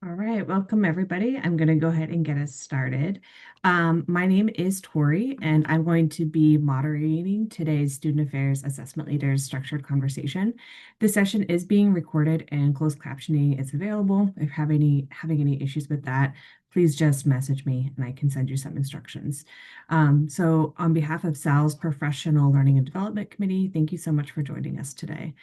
All right, welcome everybody. I'm going to go ahead and get us started. My name is Tori, and I'm going to be moderating today's Student Affairs Assessment Leaders Structured Conversation. This session is being recorded and closed captioning is available. If you have having any issues with that, please just message me and I can send you some instructions. So on behalf of SAAL's Professional Learning and Development Committee, thank you so much for joining us today.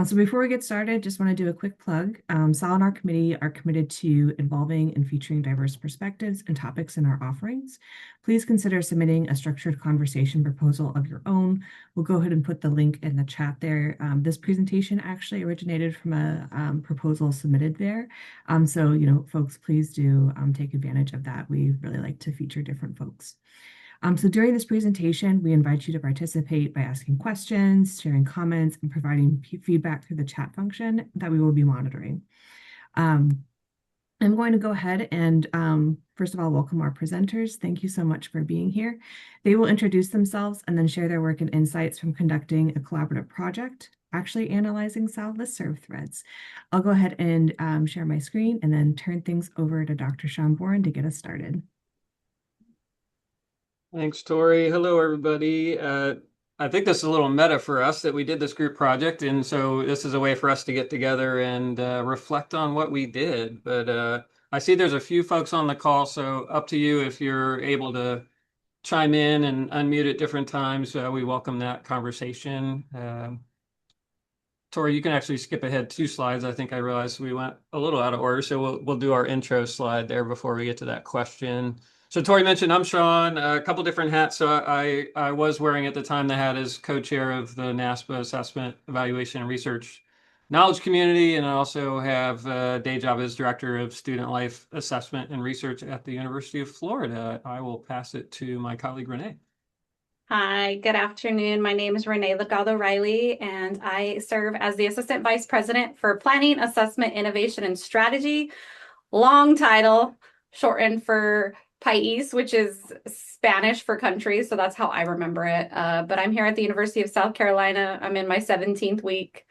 So before we get started, just want to do a quick plug. SAL and our committee are committed to involving and featuring diverse perspectives and topics in our offerings. Please consider submitting a structured conversation proposal of your own. We'll go ahead and put the link in the chat there. This presentation actually originated from a proposal submitted there. Folks, please do take advantage of that. We really like to feature different folks. So during this presentation, we invite you to participate by asking questions, sharing comments, and providing feedback through the chat function that we will be monitoring. I'm going to go ahead and first of all, welcome our presenters. Thank you so much for being here. They will introduce themselves and then share their work and insights from conducting a collaborative project, actually analyzing SAAL Listserv threads. I'll go ahead and share my screen and then turn things over to Dr. Shaun Boren to get us started. Thanks, Tori. Hello, everybody. I think this is a little meta for us that we did this group project, and so this is a way for us to get together and reflect on what we did. But I see there's a few folks on the call, so up to you if you're able to chime in and unmute at different times. We welcome that conversation. Tori, you can actually skip ahead 2 slides. I think I realized we went a little out of order, so we'll do our intro slide there before we get to that question. So Tori mentioned I'm Shaun, a couple different hats. So I was wearing at the time the hat as co-chair of the NASPA Assessment, Evaluation, and Research Knowledge Community, and I also have a day job as Director of Student Life Assessment and Research at the University of Florida. I will pass it to my colleague, Renee. Hi, good afternoon. My name is Renée Delgado-Riley, and I serve as the Assistant Vice President for Planning, Assessment, Innovation, and Strategy. Long title, shortened for PAIS, which is Spanish for country, so that's how I remember it. But I'm here at the University of South Carolina. I'm in my 17th week.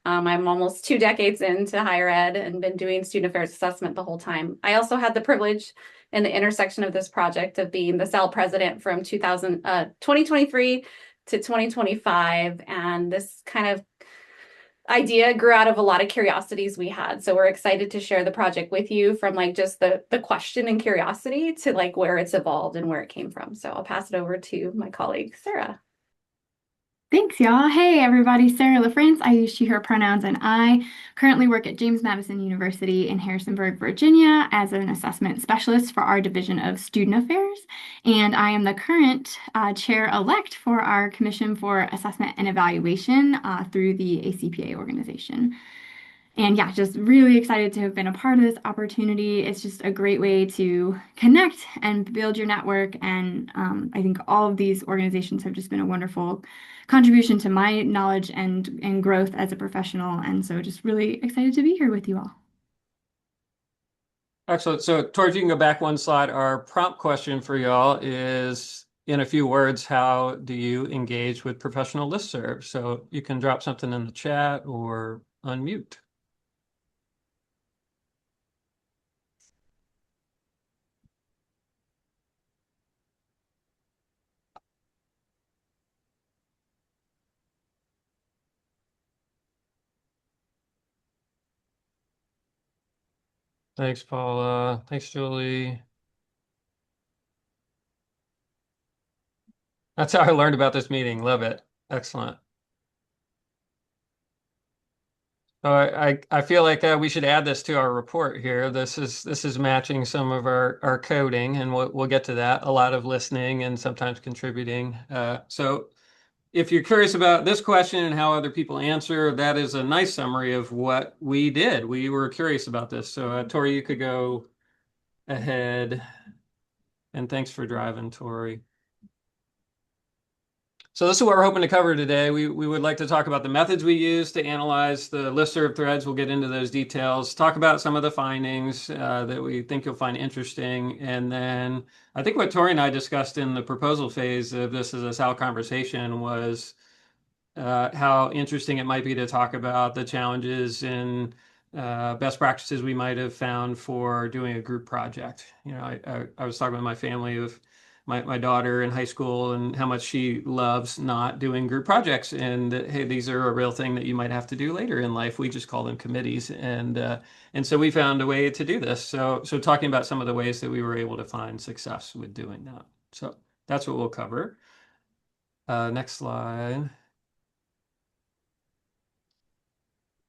I'm almost 2 decades into higher ed and been doing student affairs assessment the whole time. I also had the privilege in the intersection of this project of being the SAAL president from 2023 to 2025. And this kind of idea grew out of a lot of curiosities we had. So we're excited to share the project with you from like just the question and curiosity to like where it's evolved and where it came from. So I'll pass it over to my colleague, Sarah. Thanks, y'all. Hey, everybody. Sarah LaFrance. I use she, her pronouns, and I currently work at James Madison University in Harrisonburg, Virginia, as an assessment specialist for our Division of Student Affairs. And I am the current chair-elect for our Commission for Assessment and Evaluation through the ACPA organization. And yeah, just really excited to have been a part of this opportunity. It's just a great way to connect and build your network. And I think all of these organizations have just been a wonderful contribution to my knowledge and growth as a professional. And so just really excited to be here with you all. Excellent. So, Tori, if you can go back 1 slide, our prompt question for y'all is, in a few words, how do you engage with professional listserv? So you can drop something in the chat or unmute. Thanks, Paula. Thanks, Julie. That's how I learned about this meeting. Love it. Excellent. So I feel like we should add this to our report here. This is matching some of our coding, and we'll get to that. A lot of listening and sometimes contributing. So if you're curious about this question and how other people answer, that is a nice summary of what we did. We were curious about this. So Tori, you could go ahead. And thanks for driving, Tori. So this is what we're hoping to cover today. We would like to talk about the methods we use to analyze the listserv threads. We'll get into those details, talk about some of the findings that we think you'll find interesting. And then I think what Tori and I discussed in the proposal phase of this as a SAAL conversation was how interesting it might be to talk about the challenges in best practices we might have found for doing a group project. I was talking with my family of my daughter in high school and how much she loves not doing group projects. And hey, these are a real thing that you might have to do later in life. We just call them committees. And so we found a way to do this. So talking about some of the ways that we were able to find success with doing that. So that's what we'll cover. Next slide.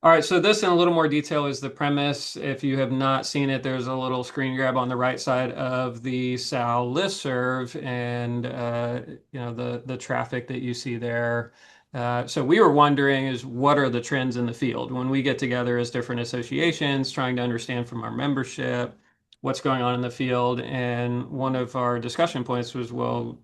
All right, so this in a little more detail is the premise. If you have not seen it, there's a little screen grab on the right side of the SAAL listserv and the traffic that you see there. So we were wondering is what are the trends in the field when we get together as different associations, trying to understand from our membership what's going on in the field. And one of our discussion points was, well,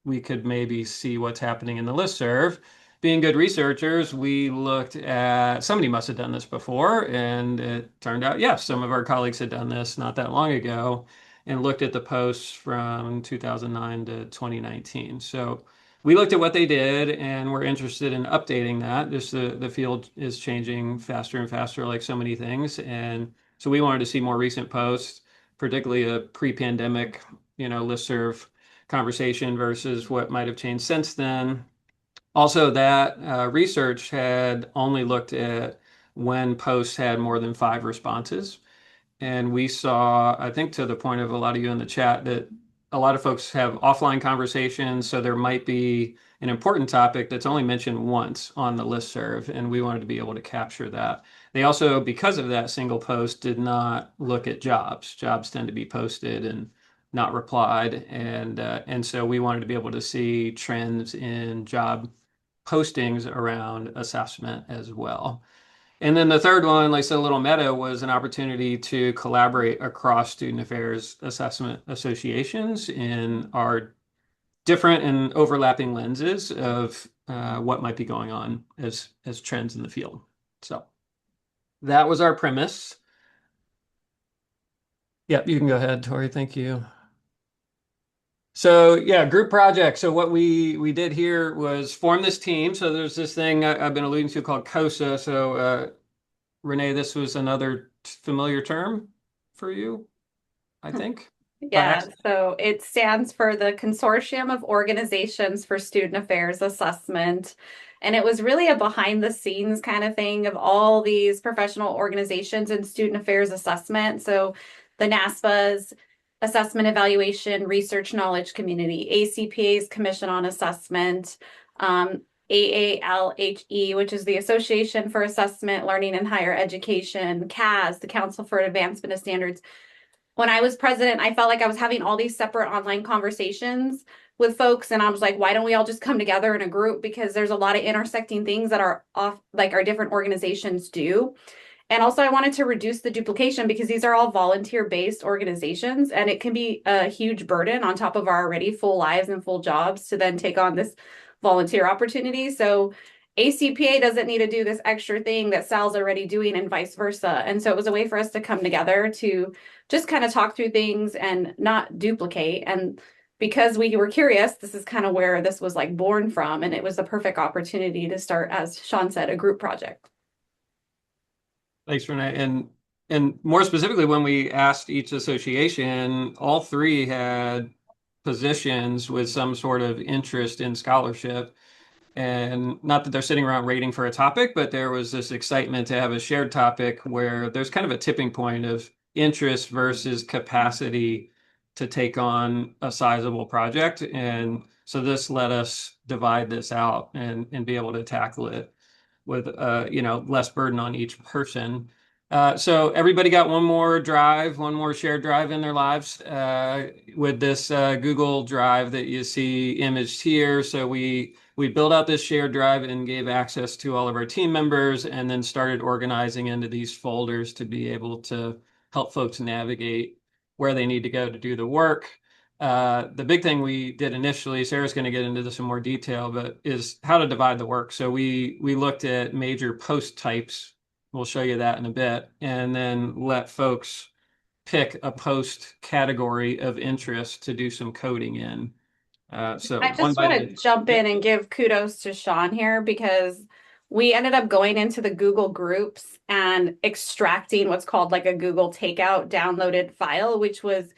we could maybe see what's happening in the listserv. Being good researchers, we looked at somebody must have done this before, and it turned out, yes, some of our colleagues had done this not that long ago and looked at the posts from 2009 to 2019. So we looked at what they did and we're interested in updating that. Just the field is changing faster and faster, like so many things. And so we wanted to see more recent posts, particularly a pre-pandemic, listserv conversation versus what might have changed since then. Also, that research had only looked at when posts had more than 5 responses. And we saw, I think to the point of a lot of you in the chat, that a lot of folks have offline conversations. So there might be an important topic that's only mentioned once on the listserv, and we wanted to be able to capture that. They also, because of that single post, did not look at jobs. Jobs tend to be posted and not replied. And so we wanted to be able to see trends in job postings around assessment as well. And then the third one, like I said, a little meta, was an opportunity to collaborate across student affairs assessment associations in our different and overlapping lenses of what might be going on as trends in the field. So that was our premise. Yeah, you can go ahead, Tori. Thank you. So yeah, group project. So what we did here was form this team. So there's this thing I've been alluding to called COSA. So Renee, this was another familiar term for you, I think. Yeah, so it stands for the Consortium of Organizations for Student Affairs Assessment. And it was really a behind the scenes kind of thing of all these professional organizations in student affairs assessment. So the NASPA's Assessment Evaluation Research Knowledge Community, ACPA's Commission on Assessment, AALHE, which is the Association for Assessment, Learning and Higher Education, CAS, the Council for Advancement of Standards. When I was president, I felt like I was having all these separate online conversations with folks, and I was like, why don't we all just come together in a group? Because there's a lot of intersecting things that are off, like our different organizations do. And also I wanted to reduce the duplication because these are all volunteer-based organizations, and it can be a huge burden on top of our already full lives and full jobs to then take on this volunteer opportunity. So ACPA doesn't need to do this extra thing that SAAL's already doing and vice versa. And so it was a way for us to come together to just kind of talk through things and not duplicate. And because we were curious, this is kind of where this was like born from. And it was the perfect opportunity to start, as Shaun said, a group project. Thanks, Renee. And more specifically, when we asked each association, all three had positions with some sort of interest in scholarship. And not that they're sitting around waiting for a topic, but there was this excitement to have a shared topic where there's kind of a tipping point of interest versus capacity to take on a sizable project. And so this let us divide this out and be able to tackle it with less burden on each person. So everybody got one more shared drive in their lives with this Google Drive that you see imaged here. So we built out this shared drive and gave access to all of our team members, and then started organizing into these folders to be able to help folks navigate where they need to go to do the work. The big thing we did initially, Sarah's going to get into this in more detail, but is how to divide the work. So we looked at major post types. We'll show you that in a bit, and then let folks pick a post category of interest to do some coding in. So I just want to jump in and give kudos to Shaun here, because we ended up going into the Google groups and extracting what's called like a Google takeout downloaded file, which was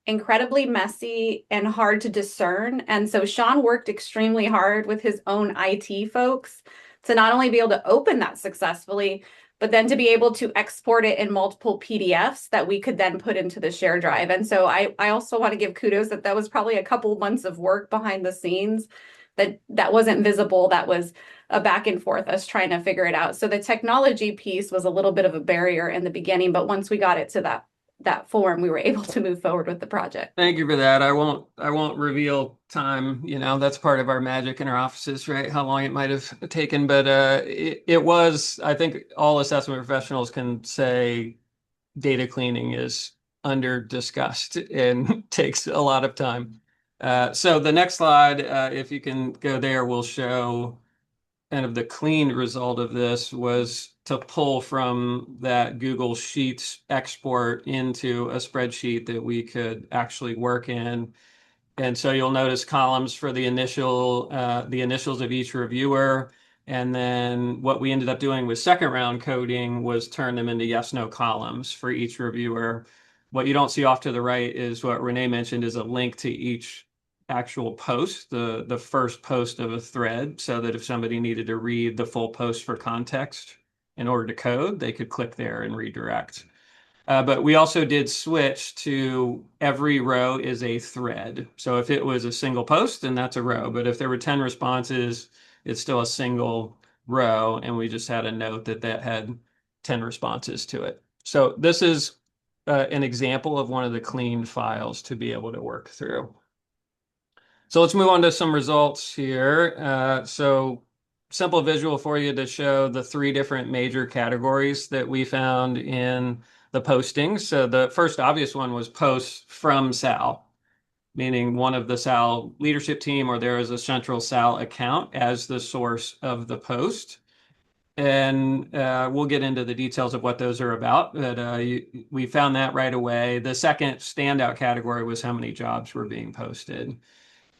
incredibly messy and hard to discern. And so Shaun worked extremely hard with his own IT folks to not only be able to open that successfully, but then to be able to export it in multiple PDFs that we could then put into the share drive. And so I also want to give kudos that was probably a couple months of work behind the scenes that wasn't visible, that was a back and forth, us trying to figure it out. So the technology piece was a little bit of a barrier in the beginning, but once we got it to that form, we were able to move forward with the project. Thank you for that. I won't reveal time, that's part of our magic in our offices, right? How long it might have taken, but it was, I think all assessment professionals can say data cleaning is under discussed and takes a lot of time. So the next slide, if you can go there, will show kind of the clean result of this was to pull from that Google Sheets export into a spreadsheet that we could actually work in. And so you'll notice columns for the initials of each reviewer. And then what we ended up doing with second round coding was turn them into yes, no columns for each reviewer. What you don't see off to the right is what Renee mentioned is a link to each actual post, the first post of a thread, so that if somebody needed to read the full post for context in order to code, they could click there and redirect. But we also did switch to every row is a thread. So if it was a single post, then that's a row. But if there were 10 responses, it's still a single row. And we just had a note that had 10 responses to it. So this is an example of one of the clean files to be able to work through. So let's move on to some results here. So simple visual for you to show the 3 different major categories that we found in the postings. So the first obvious one was posts from SAAL, meaning one of the SAAL leadership team or there is a central SAAL account as the source of the post. And we'll get into the details of what those are about, but we found that right away. The second standout category was how many jobs were being posted.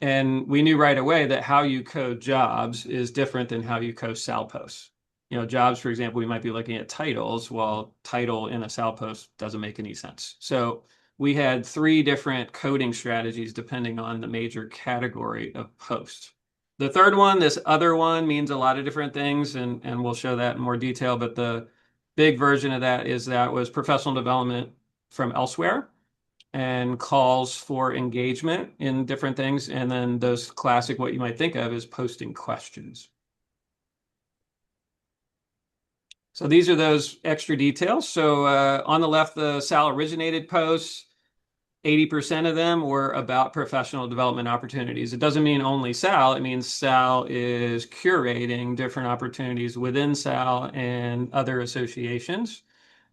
And we knew right away that how you code jobs is different than how you code SAAL posts. Jobs, for example, we might be looking at titles, while title in a SAAL post doesn't make any sense. So we had 3 different coding strategies depending on the major category of post. The third one, this other one, means a lot of different things, and we'll show that in more detail. But the big version of that is that was professional development from elsewhere and calls for engagement in different things. And then those classic, what you might think of as posting questions. So these are those extra details. So on the left, the SAAL originated posts, 80% of them were about professional development opportunities. It doesn't mean only SAAL. It means SAAL is curating different opportunities within SAAL and other associations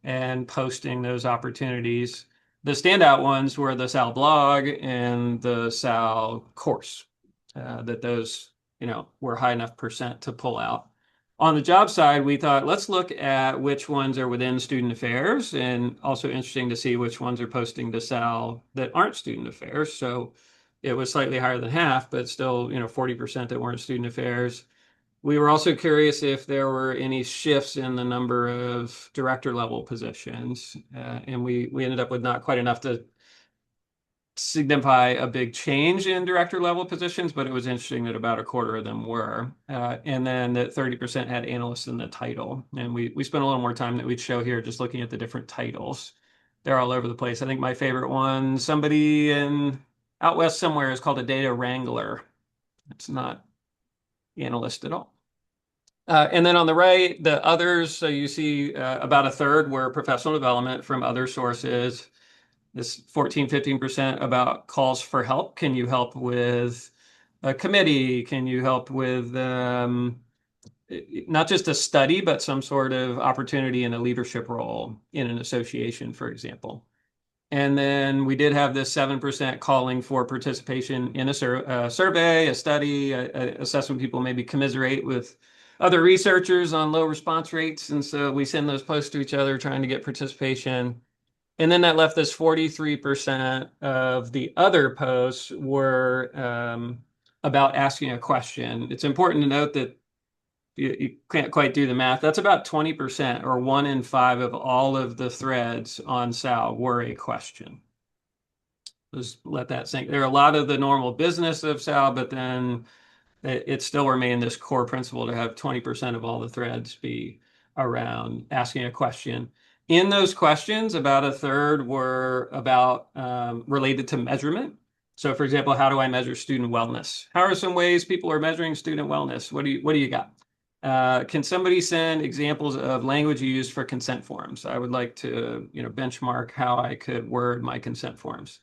and posting those opportunities. The standout ones were the SAAL blog and the SAAL course, that those, were high enough percent to pull out. On the job side, we thought, let's look at which ones are within student affairs, and also interesting to see which ones are posting to SAAL that aren't student affairs. So it was slightly higher than half, but still, 40% that weren't student affairs. We were also curious if there were any shifts in the number of director level positions, and we ended up with not quite enough to signify a big change in director level positions, but it was interesting that about a quarter of them were. And then that 30% had analysts in the title. And we spent a little more time that we'd show here just looking at the different titles. They're all over the place. I think my favorite one, somebody out west somewhere, is called a data wrangler. It's not analyst at all. And then on the right, the others, so you see about a third were professional development from other sources. This 14, 15% about calls for help. Can you help with a committee? Can you help with not just a study, but some sort of opportunity in a leadership role in an association, for example? And then we did have this 7% calling for participation in a survey, a study, assessment. People maybe commiserate with other researchers on low response rates. And so we send those posts to each other trying to get participation. And then that left us 43% of the other posts were about asking a question. It's important to note that You can't quite do the math. That's about 20% or 1 in 5 of all of the threads on SAAL were a question. Just let that sink. There are a lot of the normal business of SAAL, but then it still remained this core principle to have 20% of all the threads be around asking a question. In those questions, about a third were about related to measurement. So for example, how do I measure student wellness? How are some ways people are measuring student wellness? What do you got? Can somebody send examples of language used for consent forms? I would like to, benchmark how I could word my consent forms.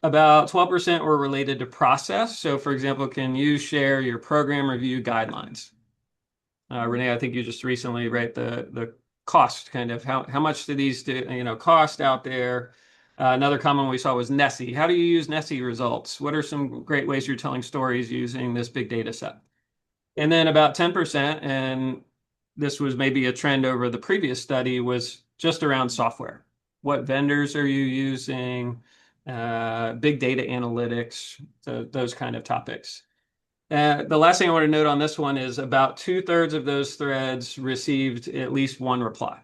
About 12% were related to process. So for example, can you share your program review guidelines? Renee, I think you just recently, right, the cost kind of how much do these cost out there? Another common one we saw was Nessie. How do you use Nessie results? What are some great ways you're telling stories using this big data set? And then about 10%, and this was maybe a trend over the previous study, was just around software. What vendors are you using? Big data analytics, those kind of topics. The last thing I want to note on this one is about 2/3 of those threads received at least one reply.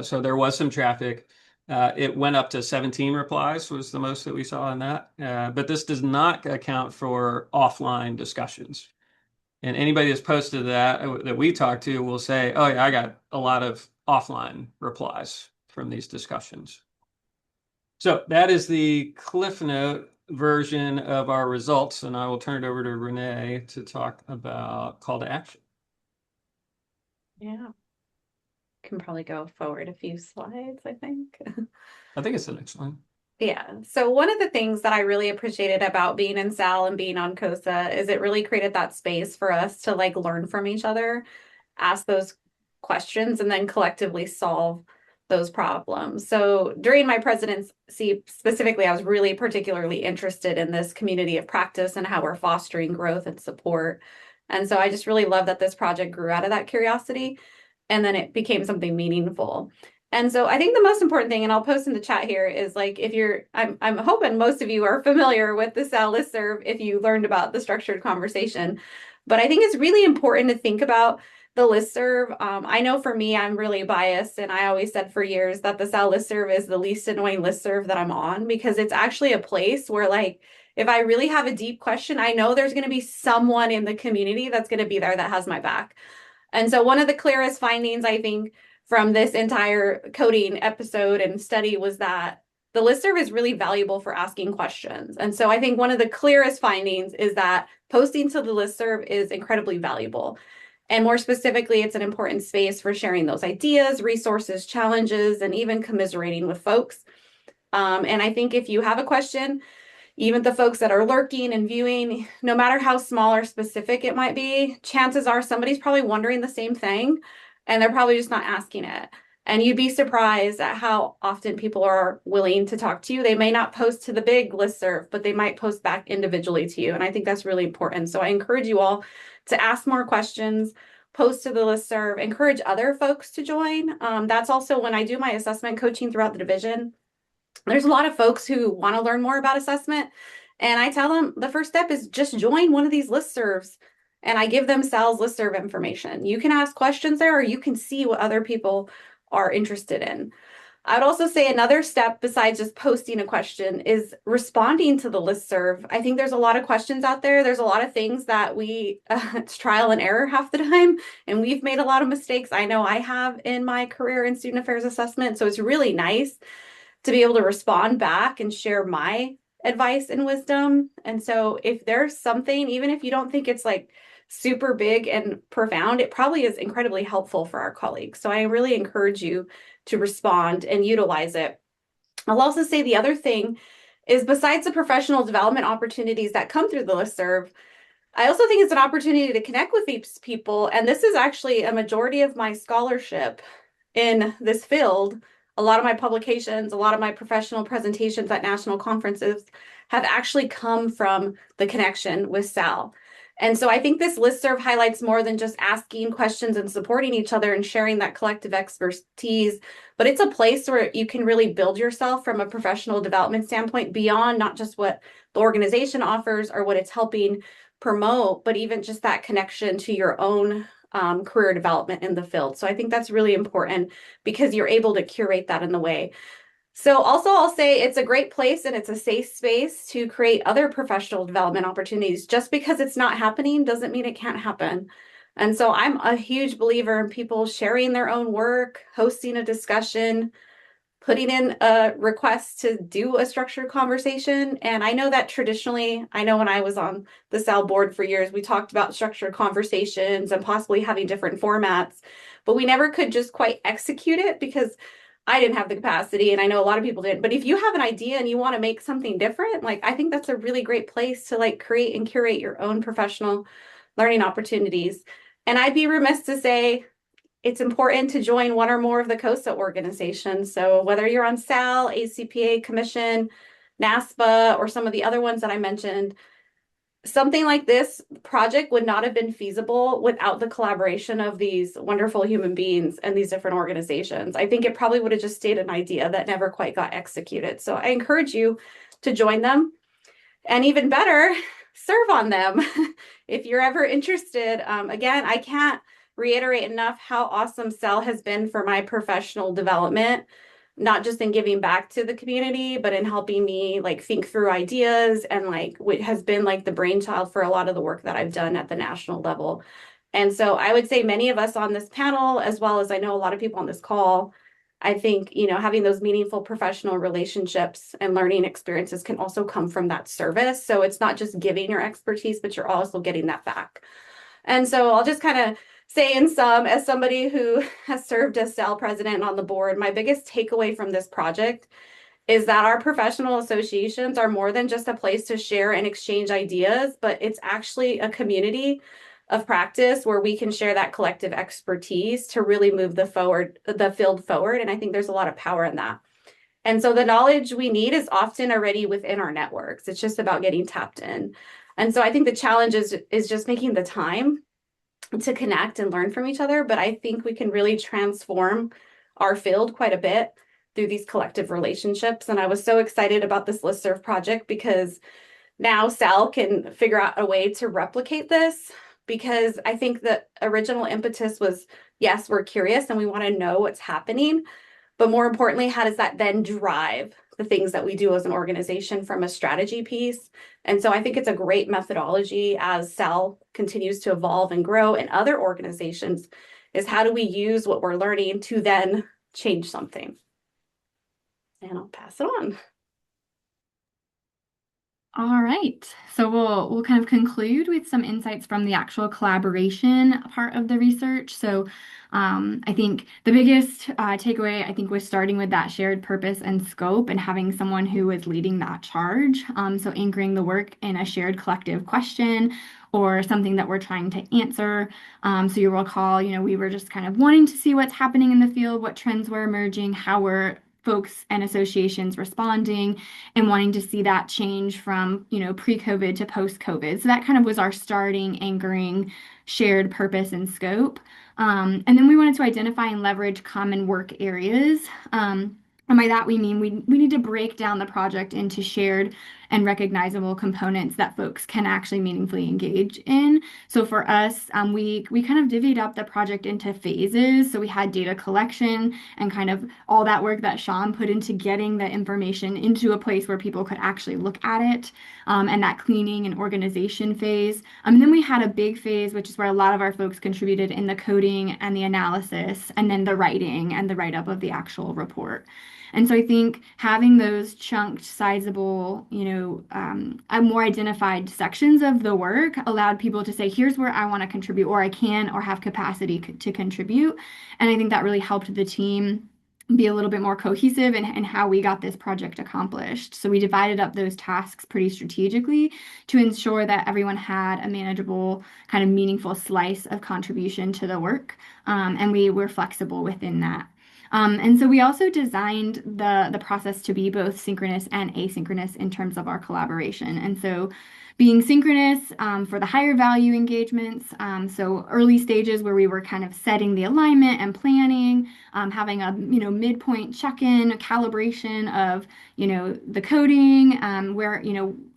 So there was some traffic. It went up to 17 replies was the most that we saw in that. But this does not account for offline discussions. And anybody that's posted that we talked to will say, oh yeah, I got a lot of offline replies from these discussions. So that is the Cliff Note version of our results, and I will turn it over to Renee to talk about call to action. Yeah. Can probably go forward a few slides, I think. I think it's the next one. Yeah. So one of the things that I really appreciated about being in SAAL and being on COSA is it really created that space for us to like learn from each other, ask those questions, and then collectively solve those problems. So during my presidency specifically, I was really particularly interested in this community of practice and how we're fostering growth and support. And so I just really love that this project grew out of that curiosity and then it became something meaningful. And so I think the most important thing, and I'll post in the chat here, is like if you're, I'm hoping most of you are familiar with the SAAL listserv if you learned about the structured conversation. But I think it's really important to think about the listserv. I know for me, I'm really biased, and I always said for years that the SAAL listserv is the least annoying listserv that I'm on because it's actually a place where like, if I really have a deep question, I know there's going to be someone in the community that's going to be there that has my back. And so one of the clearest findings, I think, from this entire coding episode and study was that the listserv is really valuable for asking questions. And so I think one of the clearest findings is that posting to the listserv is incredibly valuable. And more specifically, it's an important space for sharing those ideas, resources, challenges, and even commiserating with folks. And I think if you have a question, even the folks that are lurking and viewing, no matter how small or specific it might be, chances are somebody's probably wondering the same thing, and they're probably just not asking it. And you'd be surprised at how often people are willing to talk to you. They may not post to the big listserv, but they might post back individually to you. And I think that's really important. So I encourage you all to ask more questions, post to the listserv, encourage other folks to join. That's also when I do my assessment coaching throughout the division. There's a lot of folks who want to learn more about assessment. And I tell them the first step is just join one of these listservs. And I give them SAAL's listserv information. You can ask questions there, or you can see what other people are interested in. I'd also say another step besides just posting a question is responding to the listserv. I think there's a lot of questions out there. There's a lot of things that it's trial and error half the time, and we've made a lot of mistakes. I know I have in my career in student affairs assessment. So it's really nice to be able to respond back and share my advice and wisdom. And so if there's something, even if you don't think it's like super big and profound, it probably is incredibly helpful for our colleagues. So I really encourage you to respond and utilize it. I'll also say the other thing is besides the professional development opportunities that come through the listserv, I also think it's an opportunity to connect with these people. And this is actually a majority of my scholarship in this field. A lot of my publications, a lot of my professional presentations at national conferences have actually come from the connection with SAAL. And so I think this listserv highlights more than just asking questions and supporting each other and sharing that collective expertise, but it's a place where you can really build yourself from a professional development standpoint beyond not just what the organization offers or what it's helping promote, but even just that connection to your own career development in the field. So I think that's really important because you're able to curate that in the way. So also I'll say it's a great place and it's a safe space to create other professional development opportunities. Just because it's not happening doesn't mean it can't happen. And so I'm a huge believer in people sharing their own work, hosting a discussion, putting in a request to do a structured conversation. And I know that traditionally, I know when I was on the SAAL board for years, we talked about structured conversations and possibly having different formats, but we never could just quite execute it because I didn't have the capacity, and I know a lot of people didn't. But if you have an idea and you want to make something different, like I think that's a really great place to like create and curate your own professional learning opportunities. And I'd be remiss to say it's important to join one or more of the COSA organizations. So whether you're on SAAL, ACPA Commission, NASPA, or some of the other ones that I mentioned, something like this project would not have been feasible without the collaboration of these wonderful human beings and these different organizations. I think it probably would have just stayed an idea that never quite got executed. So I encourage you to join them, and even better, serve on them if you're ever interested. Again, I can't reiterate enough how awesome SAAL has been for my professional development, not just in giving back to the community, but in helping me like think through ideas, and like what has been like the brainchild for a lot of the work that I've done at the national level. And so I would say many of us on this panel, as well as I know a lot of people on this call, I think, having those meaningful professional relationships and learning experiences can also come from that service. So it's not just giving your expertise, but you're also getting that back. And so I'll just kind of say in sum, as somebody who has served as SAAL president on the board, my biggest takeaway from this project is that our professional associations are more than just a place to share and exchange ideas, but it's actually a community of practice where we can share that collective expertise to really move the field forward. And I think there's a lot of power in that. And so the knowledge we need is often already within our networks. It's just about getting tapped in. And so I think the challenge is just making the time to connect and learn from each other. But I think we can really transform our field quite a bit through these collective relationships. And I was so excited about this Listserv project because now SAAL can figure out a way to replicate this, because I think the original impetus was, yes, we're curious and we want to know what's happening. But more importantly, how does that then drive the things that we do as an organization from a strategy piece? And so I think it's a great methodology as SAAL continues to evolve and grow, and other organizations, is how do we use what we're learning to then change something? And I'll pass it on. All right, so we'll kind of conclude with some insights from the actual collaboration part of the research. So I think the biggest takeaway, I think, was starting with that shared purpose and scope and having someone who was leading that charge. So anchoring the work in a shared collective question or something that we're trying to answer. So you'll recall, we were just kind of wanting to see what's happening in the field, what trends were emerging, how were folks and associations responding, and wanting to see that change from, pre-COVID to post-COVID. So that kind of was our starting, anchoring, shared purpose and scope. And then we wanted to identify and leverage common work areas. And by that, we mean we need to break down the project into shared and recognizable components that folks can actually meaningfully engage in. So for us, we kind of divvied up the project into phases. So we had data collection and kind of all that work that Shaun put into getting the information into a place where people could actually look at it, and that cleaning and organization phase. And then we had a big phase, which is where a lot of our folks contributed in the coding and the analysis, and then the writing and the write-up of the actual report. And so I think having those chunked, sizable, more identified sections of the work allowed people to say, here's where I want to contribute, or I can, or have capacity to contribute. And I think that really helped the team be a little bit more cohesive in how we got this project accomplished. So we divided up those tasks pretty strategically to ensure that everyone had a manageable, kind of meaningful slice of contribution to the work. And we were flexible within that. And so we also designed the process to be both synchronous and asynchronous in terms of our collaboration. And so being synchronous for the higher value engagements, so early stages where we were kind of setting the alignment and planning, having a midpoint check-in, a calibration of the coding, where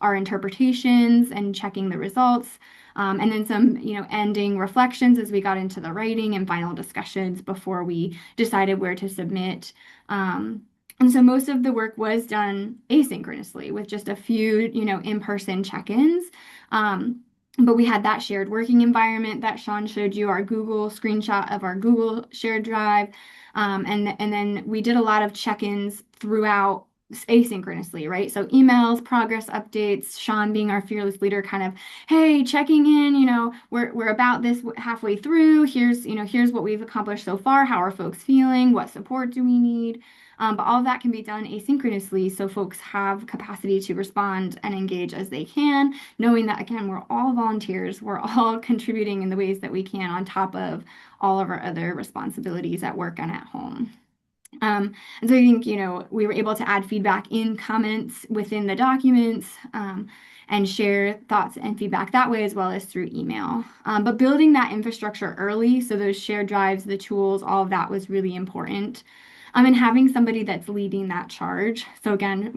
our interpretations and checking the results. And then some, ending reflections as we got into the writing and final discussions before we decided where to submit. And so most of the work was done asynchronously with just a few, in-person check-ins. But we had that shared working environment that Shaun showed you, our Google screenshot of our Google shared drive. And then we did a lot of check-ins throughout asynchronously, right? So emails, progress updates, Shaun being our fearless leader, kind of, hey, checking in, we're about this halfway through. Here's what we've accomplished so far. How are folks feeling? What support do we need? But all of that can be done asynchronously, so folks have capacity to respond and engage as they can, knowing that, again, we're all volunteers. We're all contributing in the ways that we can on top of all of our other responsibilities at work and at home. And so I think, we were able to add feedback in comments within the documents, and share thoughts and feedback that way, as well as through email. But building that infrastructure early, so those shared drives, the tools, all of that was really important. And having somebody that's leading that charge. So again,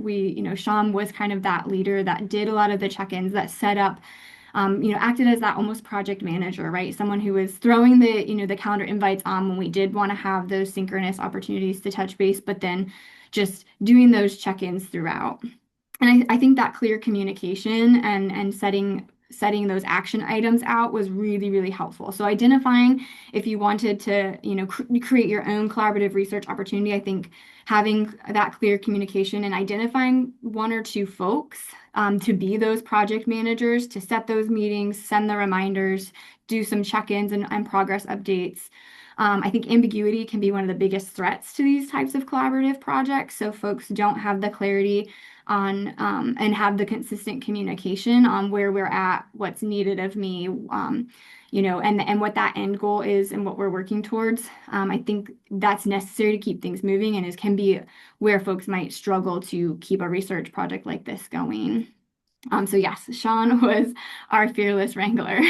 Shaun was kind of that leader that did a lot of the check-ins, that set up, acted as that almost project manager, right? Someone who was throwing the calendar invites on when we did want to have those synchronous opportunities to touch base, but then just doing those check-ins throughout. And I think that clear communication and setting those action items out was really, really helpful. So identifying if you wanted to, create your own collaborative research opportunity, I think having that clear communication and identifying one or two folks to be those project managers, to set those meetings, send the reminders, do some check-ins and progress updates. I think ambiguity can be one of the biggest threats to these types of collaborative projects. So folks don't have the clarity on and have the consistent communication on where we're at, what's needed of me, and what that end goal is and what we're working towards. I think that's necessary to keep things moving, and can be where folks might struggle to keep a research project like this going. So yes, Shaun was our fearless wrangler.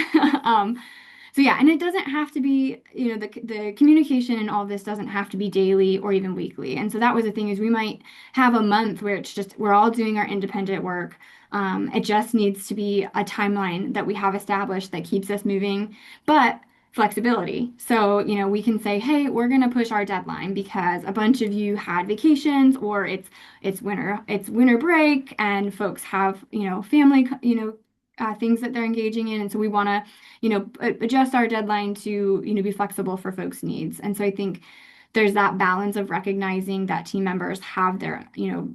So yeah, and it doesn't have to be, the communication and all this doesn't have to be daily or even weekly. And so that was the thing, is we might have a month where it's just, we're all doing our independent work. It just needs to be a timeline that we have established that keeps us moving, but flexibility. So, we can say, hey, we're going to push our deadline because a bunch of you had vacations, or it's winter break and folks have, family, things that they're engaging in. And so we want to, adjust our deadline to, be flexible for folks' needs. And so I think there's that balance of recognizing that team members have their,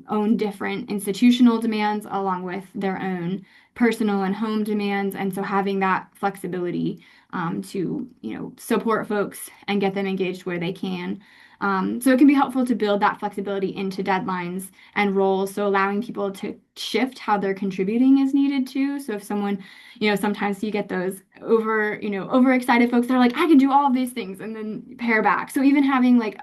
own different institutional demands along with their own personal and home demands. And so having that flexibility to, support folks and get them engaged where they can. So it can be helpful to build that flexibility into deadlines and roles. So allowing people to shift how they're contributing is needed too. So if someone, sometimes you get those overexcited folks that are like, I can do all of these things, and then pare back. So even having like,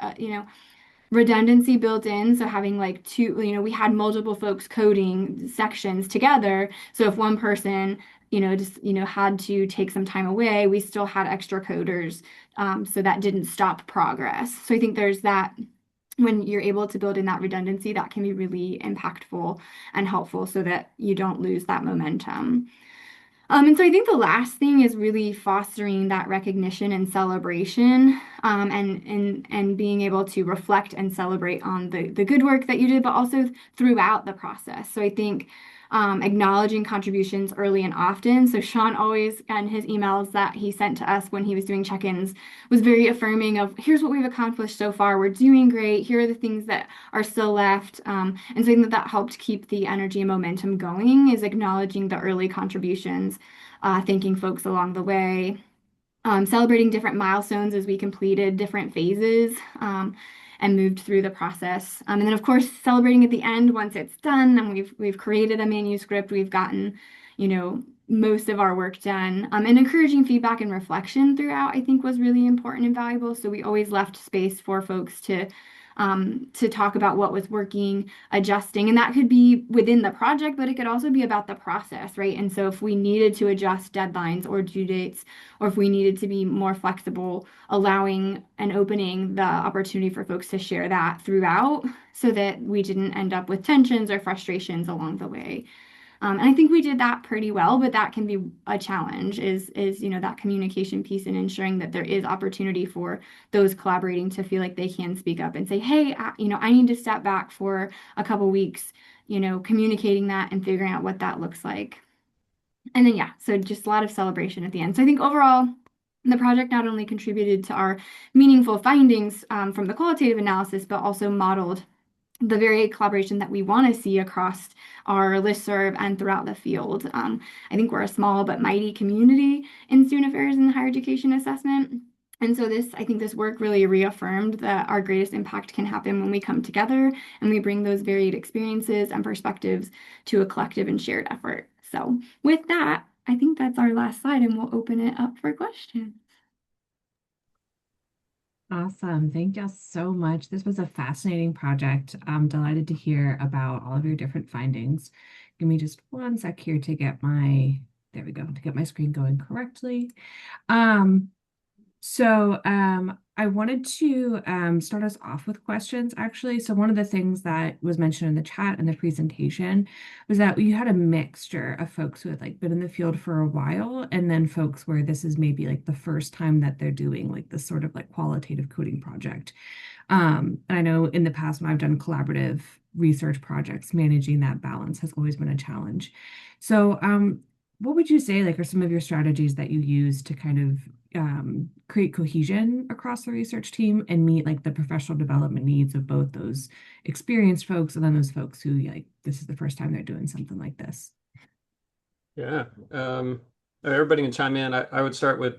redundancy built in. So having like two, we had multiple folks coding sections together. So if one person, had to take some time away, we still had extra coders. So that didn't stop progress. So I think there's that, when you're able to build in that redundancy, that can be really impactful and helpful so that you don't lose that momentum. And so I think the last thing is really fostering that recognition and celebration, and being able to reflect and celebrate on the good work that you did, but also throughout the process. So I think acknowledging contributions early and often. So Shaun always, and his emails that he sent to us when he was doing check-ins, was very affirming of, here's what we've accomplished so far. We're doing great. Here are the things that are still left. And so I think that helped keep the energy and momentum going, is acknowledging the early contributions, thanking folks along the way, celebrating different milestones as we completed different phases. And moved through the process. And then of course, celebrating at the end once it's done and we've created a manuscript, we've gotten, most of our work done. And encouraging feedback and reflection throughout, I think, was really important and valuable. So we always left space for folks to to talk about what was working, adjusting. And that could be within the project, but it could also be about the process, right? And so if we needed to adjust deadlines or due dates, or if we needed to be more flexible, allowing and opening the opportunity for folks to share that throughout so that we didn't end up with tensions or frustrations along the way. And I think we did that pretty well, but that can be a challenge is, that communication piece and ensuring that there is opportunity for those collaborating to feel like they can speak up and say, hey, I need to step back for a couple weeks, communicating that and figuring out what that looks like. And then, yeah, so just a lot of celebration at the end. So I think overall, the project not only contributed to our meaningful findings from the qualitative analysis, but also modeled the very collaboration that we want to see across our listserv and throughout the field. I think we're a small but mighty community in student affairs and higher education assessment. And so I think this work really reaffirmed that our greatest impact can happen when we come together and we bring those varied experiences and perspectives to a collective and shared effort. So with that, I think that's our last slide and we'll open it up for questions. Awesome. Thank y'all so much. This was a fascinating project. I'm delighted to hear about all of your different findings. Give me just one sec here to get there we go, to get my screen going correctly. I wanted to start us off with questions, actually. So one of the things that was mentioned in the chat and the presentation was that you had a mixture of folks who had been in the field for a while, and then folks where this is maybe the first time that they're doing this sort of qualitative coding project. And I know in the past when I've done collaborative research projects, managing that balance has always been a challenge. So what would you say are some of your strategies that you use to kind of create cohesion across the research team and meet the professional development needs of both those experienced folks and then those folks who this is the first time they're doing something like this? Yeah. Everybody can chime in. I would start with,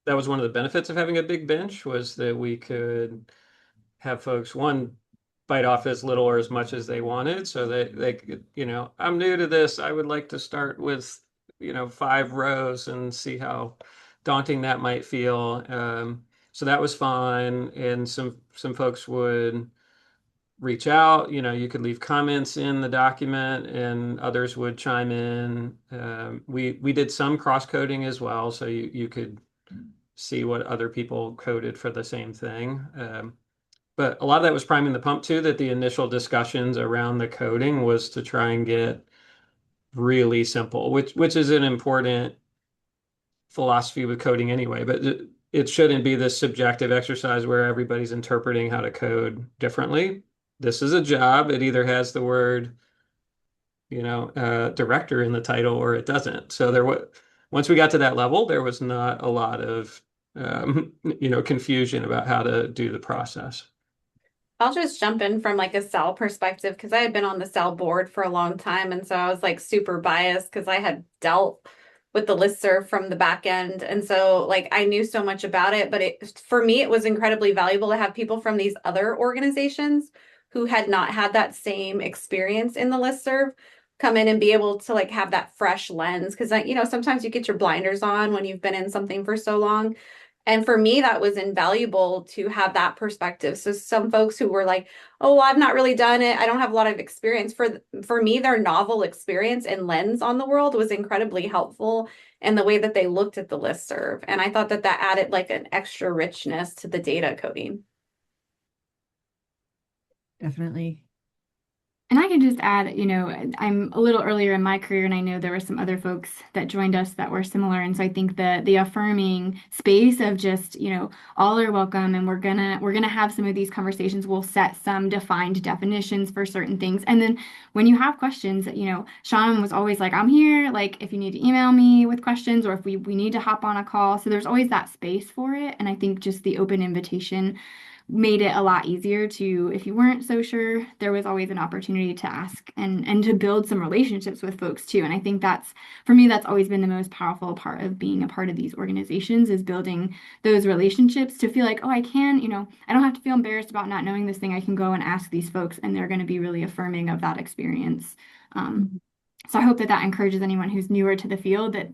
that was one of the benefits of having a big bench, was that we could have folks, one, bite off as little or as much as they wanted. So they could, I'm new to this. I would like to start with, 5 rows and see how daunting that might feel. So that was fun. And some folks would reach out, you could leave comments in the document and others would chime in. We did some cross-coding as well. So you could see what other people coded for the same thing. But a lot of that was priming the pump too, that the initial discussions around the coding was to try and get really simple, which is an important philosophy with coding anyway, but it shouldn't be this subjective exercise where everybody's interpreting how to code differently. This is a job. It either has the word, director in the title or it doesn't. So once we got to that level, there was not a lot of, confusion about how to do the process. I'll just jump in from a SAAL perspective because I had been on the SAAL board for a long time. And so I was super biased because I had dealt with the listserv from the back end. And so I knew so much about it, but for me, it was incredibly valuable to have people from these other organizations who had not had that same experience in the listserv come in and be able to have that fresh lens. Because sometimes you get your blinders on when you've been in something for so long. And for me, that was invaluable to have that perspective. So some folks who were oh, I've not really done it, I don't have a lot of experience. For me, their novel experience and lens on the world was incredibly helpful in the way that they looked at the listserv. And I thought that added an extra richness to the data coding. Definitely. And I can just add, I'm a little earlier in my career, and I know there were some other folks that joined us that were similar. And so I think the affirming space of just, all are welcome, and we're gonna have some of these conversations. We'll set some defined definitions for certain things. And then when you have questions, Shaun was always I'm here, if you need to email me with questions or if we need to hop on a call. So there's always that space for it. And I think just the open invitation made it a lot easier to, if you weren't so sure, there was always an opportunity to ask and to build some relationships with folks too. And I think for me, that's always been the most powerful part of being a part of these organizations, is building those relationships to feel oh, I can, I don't have to feel embarrassed about not knowing this thing. I can go and ask these folks and they're going to be really affirming of that experience. So I hope that that encourages anyone who's newer to the field that,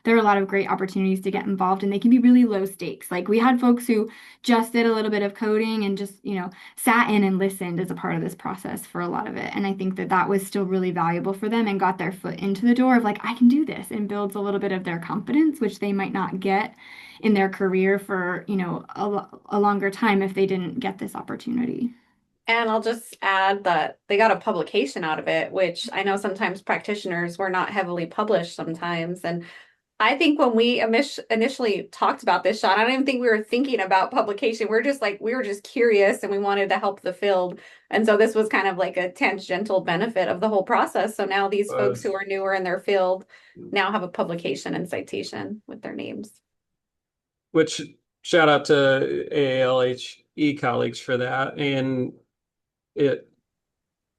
there are a lot of great opportunities to get involved and they can be really low stakes. Like we had folks who just did a little bit of coding and just, sat in and listened as a part of this process for a lot of it. And I think that that was still really valuable for them and got their foot into the door of like, I can do this, and builds a little bit of their confidence, which they might not get in their career for, a longer time if they didn't get this opportunity. And I'll just add that they got a publication out of it, which I know sometimes practitioners were not heavily published sometimes. And I think when we initially talked about this, Shaun, I don't even think we were thinking about publication. We were just curious and we wanted to help the field. And so this was kind of like a tangential benefit of the whole process. So now these folks who are newer in their field now have a publication and citation with their names. Which shout out to AALHE colleagues for that. And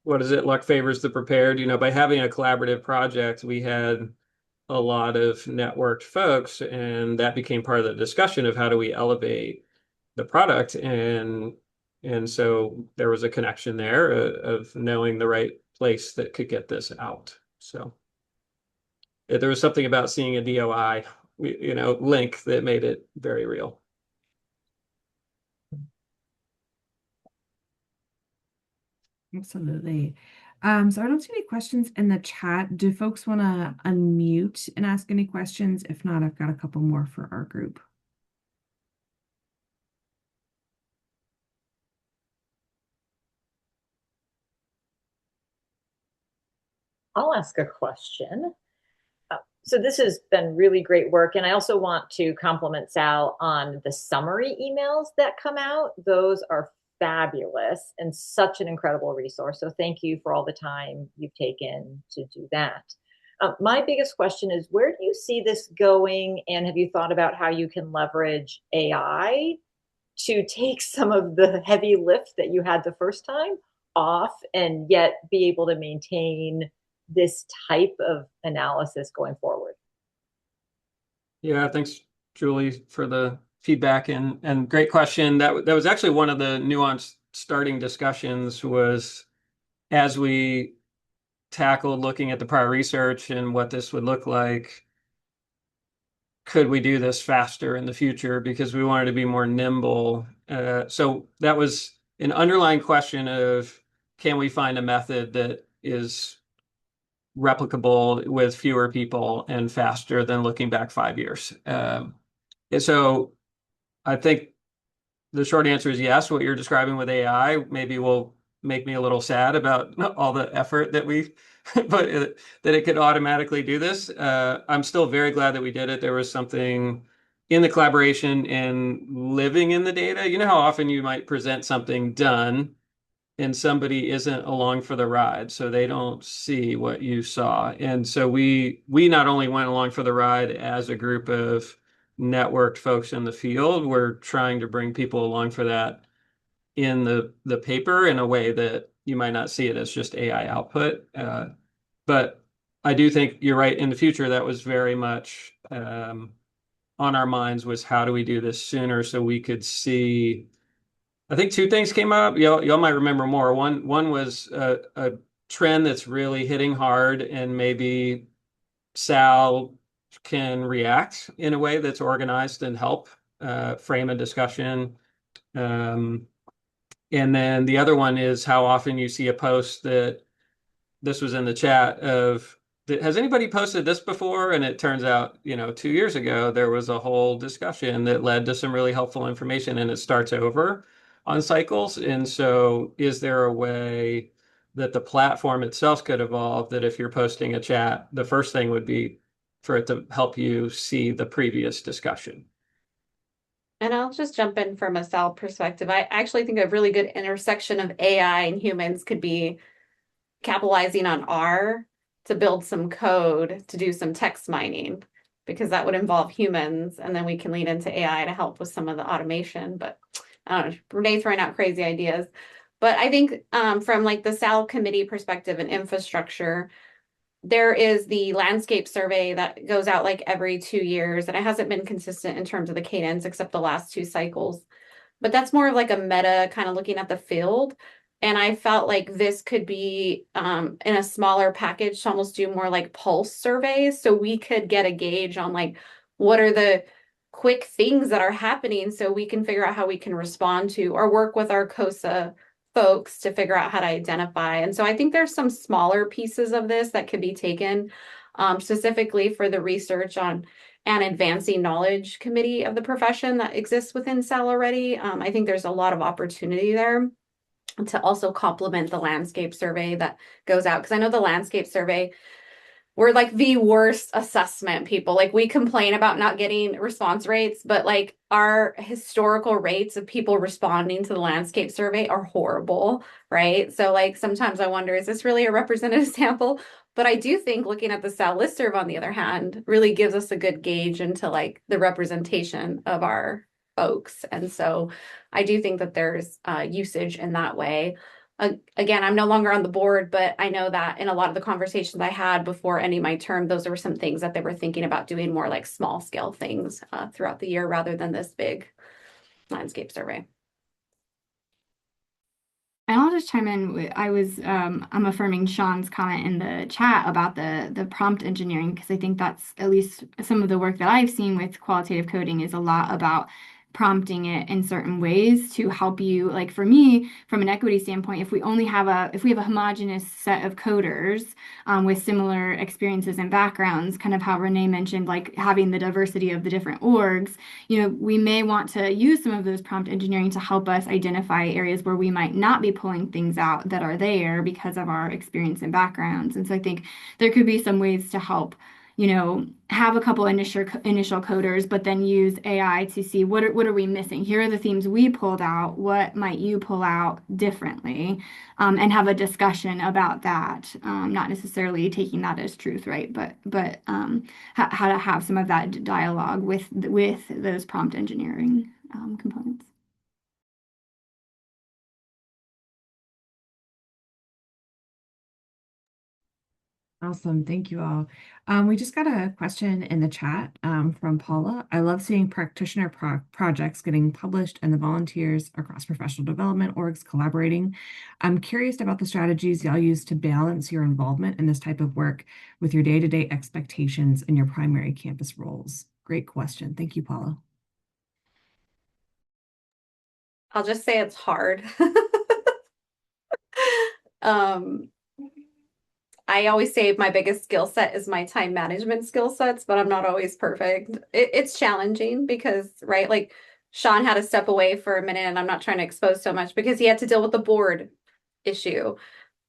what is it? Luck favors the prepared. By having a collaborative project, we had a lot of networked folks, and that became part of the discussion of how do we elevate the product. And so there was a connection there of knowing the right place that could get this out. So there was something about seeing a DOI, link that made it very real. Absolutely. So I don't see any questions in the chat. Do folks want to unmute and ask any questions? If not, I've got a couple more for our group. I'll ask a question. So this has been really great work. And I also want to compliment SAAL on the summary emails that come out. Those are fabulous and such an incredible resource. So thank you for all the time you've taken to do that. My biggest question is, where do you see this going? And have you thought about how you can leverage AI to take some of the heavy lift that you had the first time off and yet be able to maintain this type of analysis going forward? Yeah, thanks, Julie, for the feedback and great question. That was actually one of the nuanced starting discussions, was as we tackled looking at the prior research and what this would look like, could we do this faster in the future, because we wanted to be more nimble. So that was an underlying question of, can we find a method that is replicable with fewer people and faster than looking back 5 years? And so I think the short answer is yes. What you're describing with AI maybe will make me a little sad about all the effort that we but that it could automatically do this. I'm still very glad that we did it. There was something in the collaboration and living in the data. You know how often you might present something done and somebody isn't along for the ride, so they don't see what you saw. And so we not only went along for the ride as a group of networked folks in the field, we're trying to bring people along for that in the paper in a way that you might not see it as just AI output. But I do think you're right. In the future, that was very much on our minds, was how do we do this sooner so we could see. I think two things came up. Y'all might remember more. One was a trend that's really hitting hard, and maybe SAAL can react in a way that's organized and help frame a discussion. And then the other one is how often you see a post that, this was in the chat, of, has anybody posted this before? And it turns out, 2 years ago, there was a whole discussion that led to some really helpful information, and it starts over on cycles. And so is there a way that the platform itself could evolve, that if you're posting a chat, the first thing would be for it to help you see the previous discussion? And I'll just jump in from a SAAL perspective. I actually think a really good intersection of AI and humans could be capitalizing on R to build some code to do some text mining, because that would involve humans, and then we can lean into AI to help with some of the automation. But I don't know, Renee's throwing out crazy ideas. But I think from like the SAAL committee perspective and infrastructure, there is the landscape survey that goes out like every 2 years, and it hasn't been consistent in terms of the cadence except the last 2 cycles. But that's more of like a meta kind of looking at the field. And I felt like this could be in a smaller package to almost do more like pulse surveys. So we could get a gauge on like what are the quick things that are happening so we can figure out how we can respond to or work with our COSA folks to figure out how to identify. And so I think there's some smaller pieces of this that could be taken specifically for the research on an advancing knowledge committee of the profession that exists within SAAL already. I think there's a lot of opportunity there to also complement the landscape survey that goes out. Because I know the landscape survey, we're like the worst assessment people. Like we complain about not getting response rates, but like our historical rates of people responding to the landscape survey are horrible, right? So like sometimes I wonder, is this really a representative sample? But I do think looking at the SAAL Listserv, on the other hand, really gives us a good gauge into like the representation of our folks. And so I do think that there's usage in that way. Again, I'm no longer on the board, but I know that in a lot of the conversations I had before ending my term, those were some things that they were thinking about doing more like small scale things throughout the year rather than this big landscape survey. And I'll just chime in. I'm affirming Shaun's comment in the chat about the prompt engineering, because I think that's at least some of the work that I've seen with qualitative coding is a lot about prompting it in certain ways to help you. Like for me, from an equity standpoint, if we have a homogeneous set of coders with similar experiences and backgrounds, kind of how Renee mentioned, like having the diversity of the different orgs, we may want to use some of those prompt engineering to help us identify areas where we might not be pulling things out that are there because of our experience and backgrounds. And so I think there could be some ways to help, have a couple initial coders, but then use AI to see what are we missing? Here are the themes we pulled out. What might you pull out differently? And have a discussion about that. Not necessarily taking that as truth, right? But how to have some of that dialogue with those prompt engineering components. Awesome. Thank you all. We just got a question in the chat from Paula. I love seeing practitioner projects getting published and the volunteers across professional development orgs collaborating. I'm curious about the strategies y'all use to balance your involvement in this type of work with your day-to-day expectations and your primary campus roles. Great question. Thank you, Paula. I'll just say it's hard. I always say my biggest skill set is my time management skill sets, but I'm not always perfect. It's challenging because, right, like Shaun had to step away for a minute, and I'm not trying to expose so much because he had to deal with the board issue.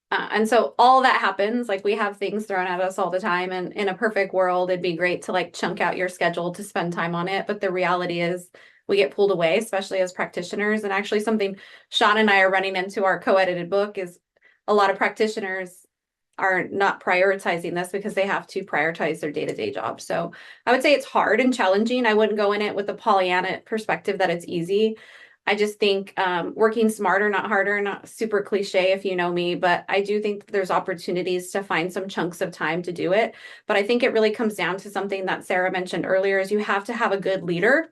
And so all that happens, like we have things thrown at us all the time. And in a perfect world, it'd be great to like chunk out your schedule to spend time on it. But the reality is we get pulled away, especially as practitioners. And actually something Shaun and I are running into our co-edited book is a lot of practitioners are not prioritizing this because they have to prioritize their day-to-day job. So I would say it's hard and challenging. I wouldn't go in it with a Pollyanna perspective that it's easy. I just think working smarter, not harder, not super cliche if you know me, but I do think that there's opportunities to find some chunks of time to do it. But I think it really comes down to something that Sarah mentioned earlier is you have to have a good leader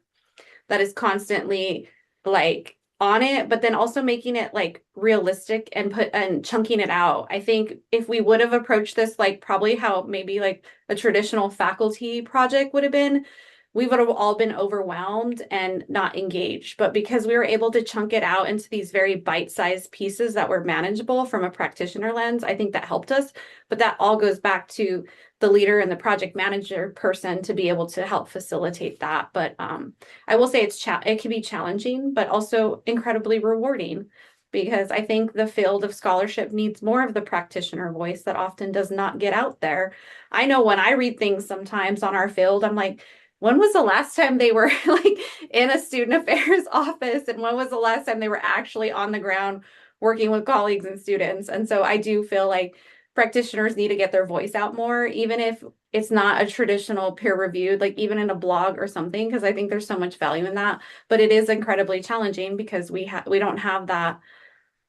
that is constantly like on it, but then also making it like realistic and chunking it out. I think if we would have approached this like probably how maybe like a traditional faculty project would have been, we would have all been overwhelmed and not engaged. But because we were able to chunk it out into these very bite-sized pieces that were manageable from a practitioner lens, I think that helped us. But that all goes back to the leader and the project manager person to be able to help facilitate that. But I will say it can be challenging, but also incredibly rewarding, because I think the field of scholarship needs more of the practitioner voice that often does not get out there. I know when I read things sometimes on our field, I'm like, when was the last time they were like in a student affairs office? And when was the last time they were actually on the ground working with colleagues and students? And so I do feel like practitioners need to get their voice out more, even if it's not a traditional peer reviewed, like even in a blog or something, because I think there's so much value in that. But it is incredibly challenging because we don't have that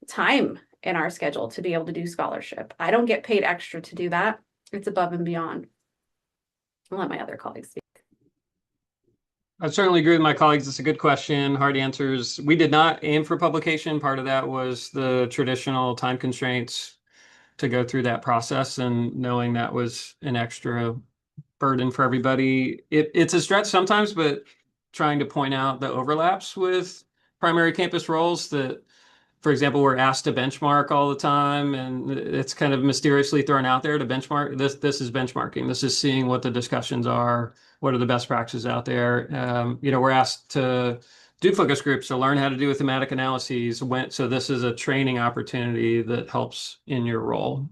time in our schedule to be able to do scholarship. I don't get paid extra to do that. It's above and beyond. I'll let my other colleagues speak. I certainly agree with my colleagues. It's a good question. Hard answers. We did not aim for publication. Part of that was the traditional time constraints to go through that process, and knowing that was an extra burden for everybody. It's a stretch sometimes, but trying to point out the overlaps with primary campus roles that, for example, we're asked to benchmark all the time, and it's kind of mysteriously thrown out there to benchmark. This is benchmarking. This is seeing what the discussions are, what are the best practices out there. We're asked to do focus groups to learn how to do thematic analyses. So this is a training opportunity that helps in your role.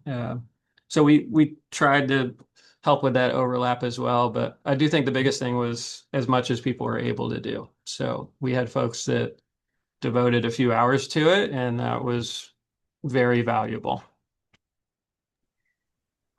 So we tried to help with that overlap as well, but I do think the biggest thing was as much as people were able to do. So we had folks that devoted a few hours to it, and that was very valuable.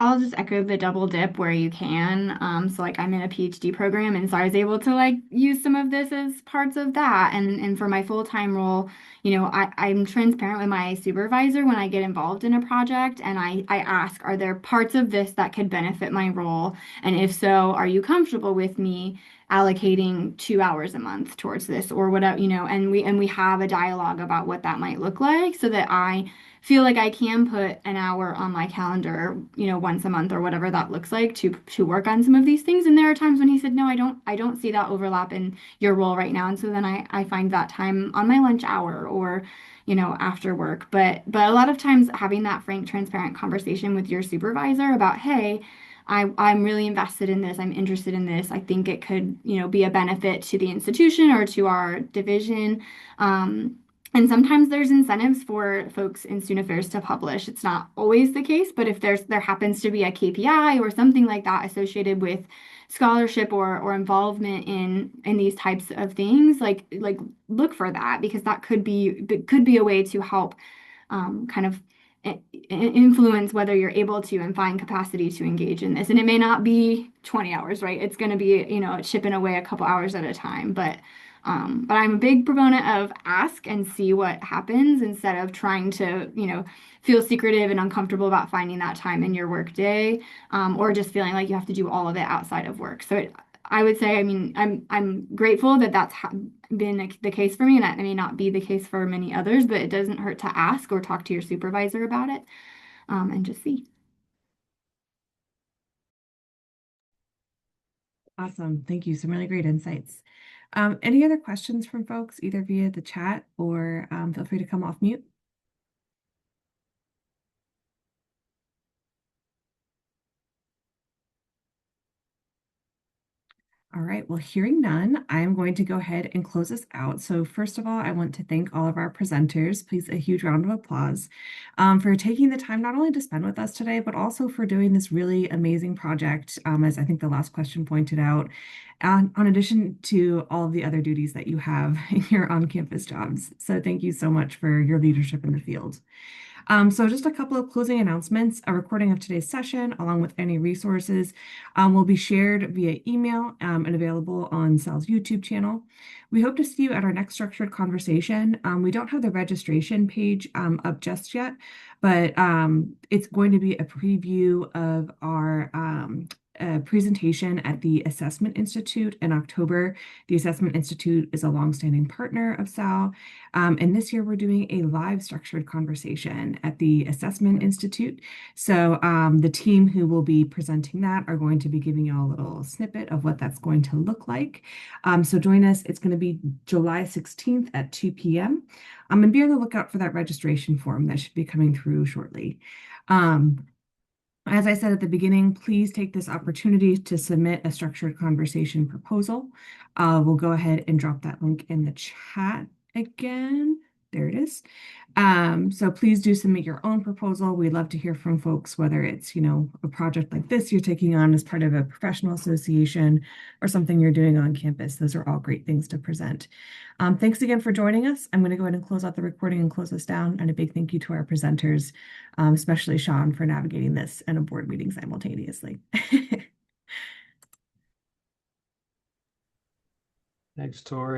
I'll just echo the double dip where you can. So like I'm in a PhD program, and so I was able to like use some of this as parts of that. And for my full-time role, I'm transparent with my supervisor when I get involved in a project, and I ask, are there parts of this that could benefit my role? And if so, are you comfortable with me allocating 2 hours a month towards this or whatever, and we have a dialogue about what that might look like so that I feel like I can put an hour on my calendar, once a month or whatever that looks like to work on some of these things. And there are times when he said, no, I don't see that overlap in your role right now. And so then I find that time on my lunch hour or, after work. But a lot of times having that frank, transparent conversation with your supervisor about, hey, I'm really invested in this. I'm interested in this. I think it could, be a benefit to the institution or to our division. And sometimes there's incentives for folks in student affairs to publish. It's not always the case, but if there happens to be a KPI or something like that associated with scholarship or involvement in these types of things, like look for that because that could be a way to help kind of influence whether you're able to and find capacity to engage in this. And it may not be 20 hours, right? It's going to be, chipping away a couple hours at a time. But I'm a big proponent of ask and see what happens instead of trying to, feel secretive and uncomfortable about finding that time in your work day, or just feeling like you have to do all of it outside of work. So I would say, I mean, I'm grateful that that's been the case for me, and that may not be the case for many others, but it doesn't hurt to ask or talk to your supervisor about it, and just see. Awesome. Thank you. Some really great insights. Any other questions from folks, either via the chat or feel free to come off mute. All right, well, hearing none, I'm going to go ahead and close this out. So first of all, I want to thank all of our presenters. Please, a huge round of applause for taking the time not only to spend with us today, but also for doing this really amazing project, as I think the last question pointed out, on addition to all of the other duties that you have in your on-campus jobs. So thank you so much for your leadership in the field. So just a couple of closing announcements. A recording of today's session, along with any resources, will be shared via email and available on SAAL's YouTube channel. We hope to see you at our next structured conversation. We don't have the registration page up just yet, but it's going to be a preview of our presentation at the Assessment Institute in October. The Assessment Institute is a longstanding partner of SAAL. And this year we're doing a live structured conversation at the Assessment Institute. So the team who will be presenting that are going to be giving you a little snippet of what that's going to look like. So join us. It's going to be July 16th at 2 p.m. And be on the lookout for that registration form that should be coming through shortly. As I said at the beginning, please take this opportunity to submit a structured conversation proposal. We'll go ahead and drop that link in the chat again. There it is. So please do submit your own proposal. We'd love to hear from folks, whether it's, a project like this you're taking on as part of a professional association or something you're doing on campus. Those are all great things to present. Thanks again for joining us. I'm going to go ahead and close out the recording and close this down. And a big thank you to our presenters, especially Shaun, for navigating this and a board meeting simultaneously. Thanks, Tori.